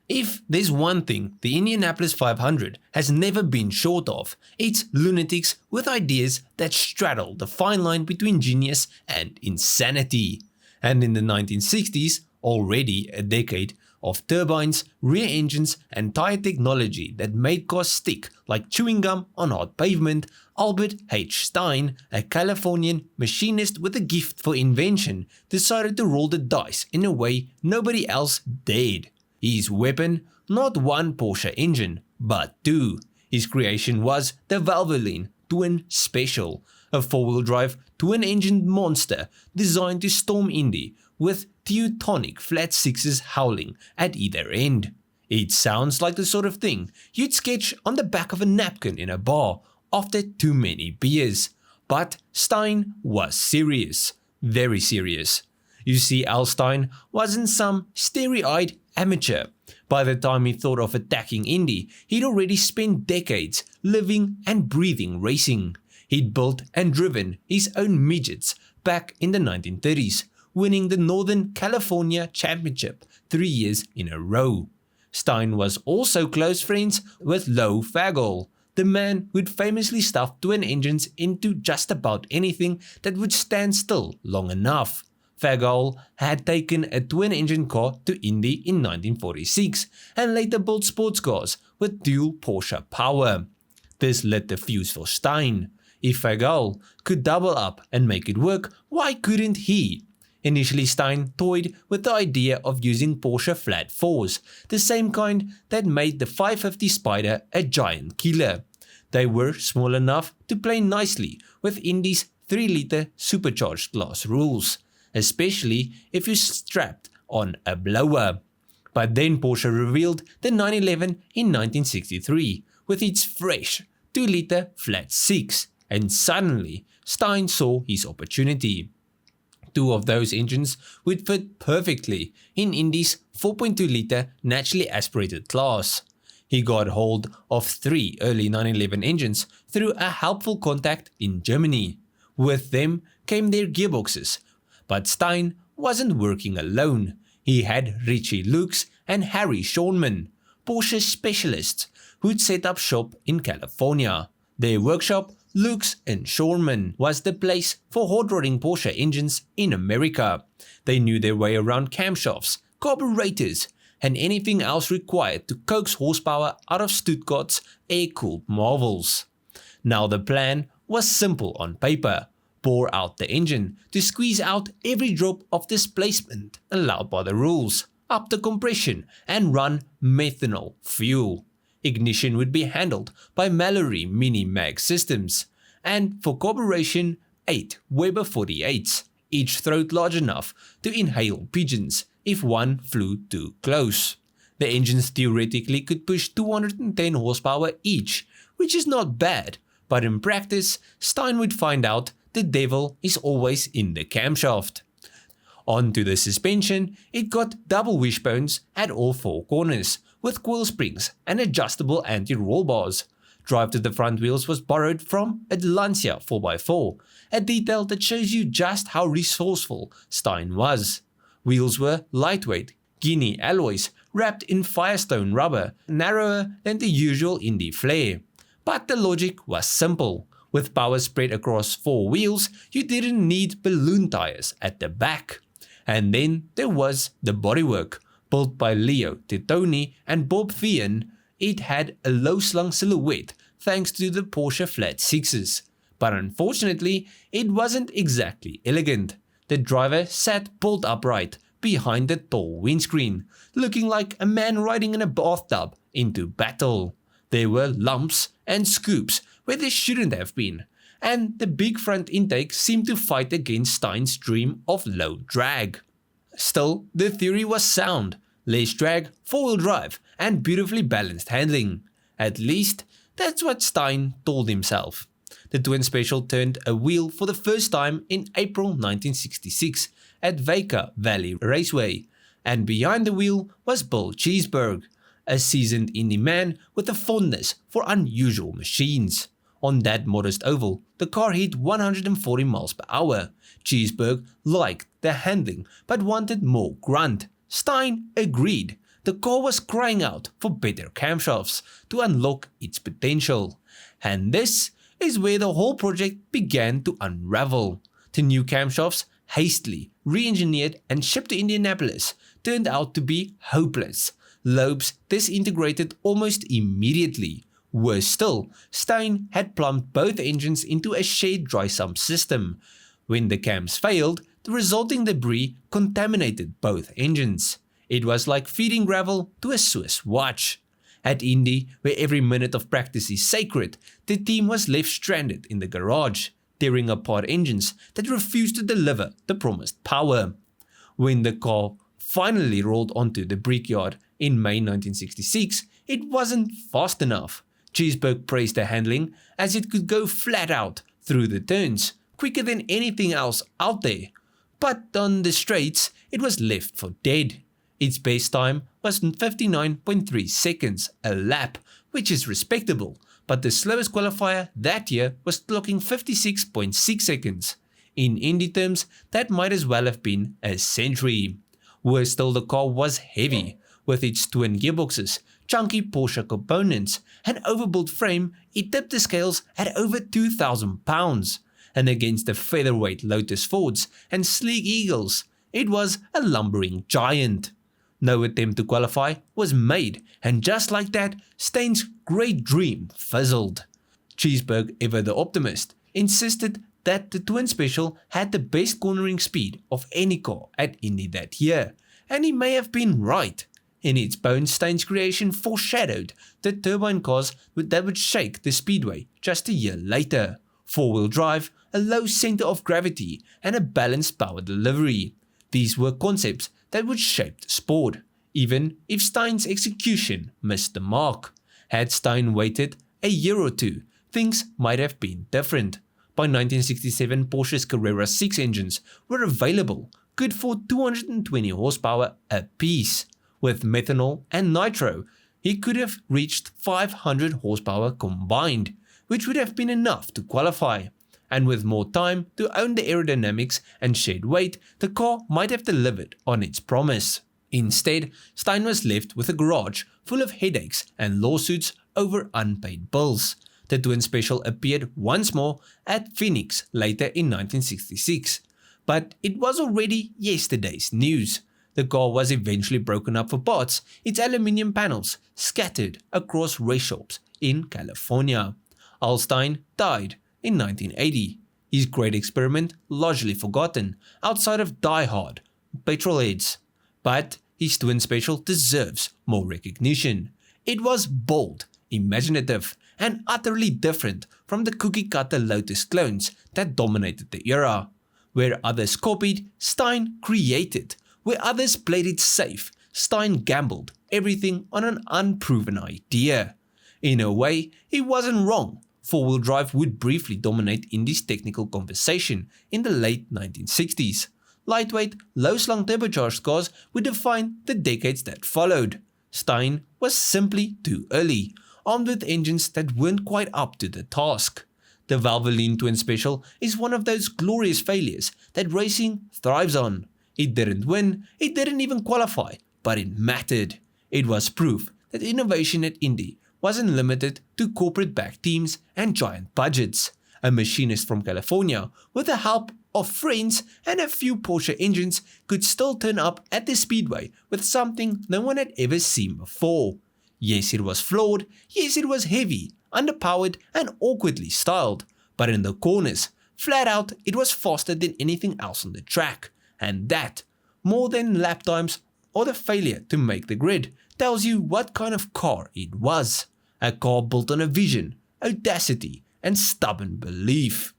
If there's one thing the Indianapolis 500 has never been short of, it's lunatics with ideas that straddle the fine line between genius and insanity. And in the 1960s, already a decade of turbines, rear engines and tire technology that made cars stick like chewing gum on hard pavement, Albert H. Stein, a Californian machinist with a gift for invention, decided to roll the dice in a way nobody else dared. His weapon, not one Porsche engine, but two. His creation was the Valvoline Twin Special, a four-wheel drive twin-engined monster designed to storm Indy with Teutonic flat sixes howling at either end. It sounds like the sort of thing you'd sketch on the back of a napkin in a bar after too many beers. But Stein was serious, very serious. You see, Stein wasn't some starry-eyed amateur. By the time he thought of attacking Indy, he'd already spent decades living and breathing racing. He'd built and driven his own midgets back in the 1930s, winning the Northern California Championship 3 years in a row. Stein was also close friends with Lou Fagel, the man who'd famously stuffed twin engines into just about anything that would stand still long enough. Fagel had taken a twin-engine car to Indy in 1946 and later built sports cars with dual Porsche power. This lit the fuse for Stein. If Fagel could double up and make it work, why couldn't he? Initially, Stein toyed with the idea of using Porsche flat fours, the same kind that made the 550 Spider a giant killer. They were small enough to play nicely with Indy's 3-liter supercharged glass rules, especially if you strapped on a blower. But then Porsche revealed the 911 in 1963 with its fresh 2-liter flat 6, and suddenly Stein saw his opportunity. Two of those engines would fit perfectly in Indy's 4.2-liter naturally aspirated class. He got hold of 3 early 911 engines through a helpful contact in Germany. With them came their gearboxes. But Stein wasn't working alone. He had Richie Lukes and Harry Schonman, Porsche specialists who'd set up shop in California. Their workshop, Lukes and Schonman, was the place for hot rodding Porsche engines in America. They knew their way around camshafts, carburetors, and anything else required to coax horsepower out of Stuttgart's air-cooled marvels. Now the plan was simple on paper. Bore out the engine to squeeze out every drop of displacement allowed by the rules, up the compression and run methanol fuel. Ignition would be handled by Mallory mini-mag systems, and for carburation, 8 Weber 48s, each throat large enough to inhale pigeons if one flew too close. The engines theoretically could push 210 horsepower each, which is not bad, but in practice, Stein would find out the devil is always in the camshaft. Onto the suspension, it got double wishbones at all 4 corners, with coil springs and adjustable anti-roll bars. Drive to the front wheels was borrowed from a Lancia 4x4, a detail that shows you just how resourceful Stein was. Wheels were lightweight, Guinea alloys wrapped in Firestone rubber, narrower than the usual Indy flare. But the logic was simple. With power spread across 4 wheels, you didn't need balloon tires at the back. And then there was the bodywork. Built by Leo Teutonic and Bob Vian, it had a low-slung silhouette thanks to the Porsche flat sixes. But unfortunately, it wasn't exactly elegant. The driver sat bolt upright behind the tall windscreen, looking like a man riding in a bathtub into battle. There were lumps and scoops where there shouldn't have been, and the big front intake seemed to fight against Stein's dream of low drag. Still, the theory was sound: less drag, 4-wheel drive, and beautifully balanced handling. At least, that's what Stein told himself. The Twin Special turned a wheel for the first time in April 1966 at Vaca Valley Raceway, and behind the wheel was Bill Cheeseburg, a seasoned Indy man with a fondness for unusual machines. On that modest oval, the car hit 140 miles per hour. Cheeseburg liked the handling but wanted more grunt. Stein agreed. the car was crying out for better camshafts to unlock its potential. And this is where the whole project began to unravel. The new camshafts, hastily re-engineered and shipped to Indianapolis, turned out to be hopeless. Lobes disintegrated almost immediately. Worse still, Stein had plumbed both engines into a shared dry sump system. When the cams failed, the resulting debris contaminated both engines. It was like feeding gravel to a Swiss watch. At Indy, where every minute of practice is sacred, the team was left stranded in the garage, tearing apart engines that refused to deliver the promised power. When the car finally rolled onto the brickyard in May 1966, it wasn't fast enough. Cheeseburg praised the handling, as it could go flat out through the turns, quicker than anything else out there. But on the straights, it was left for dead. Its best time was 59.3 seconds a lap, which is respectable, but the slowest qualifier that year was clocking 56.6 seconds. In Indy terms, that might as well have been a century. Worse still, the car was heavy. With its twin gearboxes, chunky Porsche components, and overbuilt frame, it tipped the scales at over 2,000 pounds. And against the featherweight Lotus Fords and sleek Eagles, it was a lumbering giant. No attempt to qualify was made, and just like that, Stein's great dream fizzled. Cheeseburg, ever the optimist, insisted that the Twin Special had the best cornering speed of any car at Indy that year, and he may have been right. In its bones, Stein's creation foreshadowed the turbine cars that would shake the speedway just a year later. Four-wheel drive, a low center of gravity, and a balanced power delivery. These were concepts that would shape the sport, even if Stein's execution missed the mark. Had Stein waited a year or two, things might have been different. By 1967, Porsche's Carrera 6 engines were available, good for 220 horsepower apiece. With methanol and nitro, he could have reached 500 horsepower combined, which would have been enough to qualify. And with more time to own the aerodynamics and shed weight, the car might have delivered on its promise. Instead, Stein was left with a garage full of headaches and lawsuits over unpaid bills. The Twin Special appeared once more at Phoenix later in 1966, but it was already yesterday's news. The car was eventually broken up for parts, its aluminium panels scattered across race shops in California. Stein died in 1980, his great experiment largely forgotten outside of die-hard petrolheads. But his Twin Special deserves more recognition. It was bold, imaginative, and utterly different from the cookie-cutter Lotus clones that dominated the era. Where others copied, Stein created. Where others played it safe, Stein gambled everything on an unproven idea. In a way, he wasn't wrong. Four-wheel drive would briefly dominate Indy's technical conversation in the late 1960s. Lightweight, low-slung turbocharged cars would define the decades that followed. Stein was simply too early, armed with engines that weren't quite up to the task. The Valvoline Twin Special is one of those glorious failures that racing thrives on. It didn't win, it didn't even qualify, but it mattered. It was proof that innovation at Indy wasn't limited to corporate-backed teams and giant budgets. A machinist from California, with the help of friends and a few Porsche engines, could still turn up at the speedway with something no one had ever seen before. Yes, it was flawed, yes, it was heavy, underpowered and awkwardly styled, but in the corners, flat out, it was faster than anything else on the track. And that, more than lap times or the failure to make the grid, tells you what kind of car it was. A car built on a vision, audacity, and stubborn belief.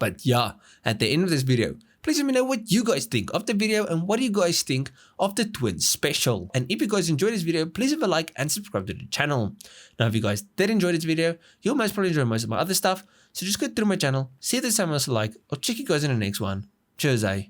But yeah, at the end of this video, please let me know what you guys think of the video and what do you guys think of the Twin Special. And if you guys enjoyed this video, please leave a like and subscribe to the channel. Now if you guys did enjoy this video, you'll most probably enjoy most of my other stuff. So just go through my channel, see if there's something else to like, or check you guys in the next one. Cheers, eh?